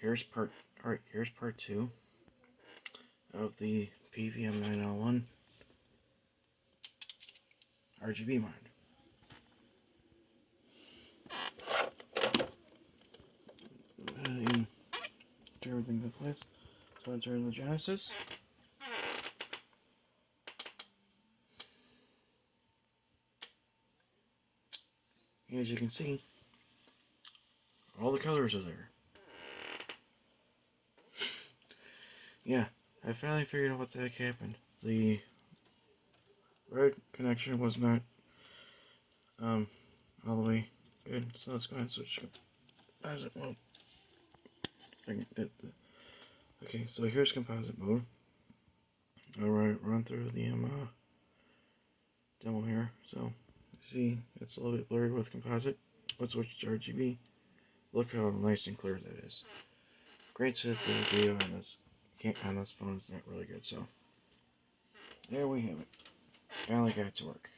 here's part 2 of the PVM-9L1 RGB mod. And turn everything into place. So I turn the Genesis. As you can see, all the colors are there. Yeah, I finally figured out what the heck happened. The red connection was not all the way good, so let's go ahead and switch to composite mode. Okay, so here's composite mode. Alright, run through the demo here. So, see, it's a little bit blurry with composite. Let's switch to RGB. Look how nice and clear that is. Great that the video on this phone is not really good, so there we have it. Finally got it to work.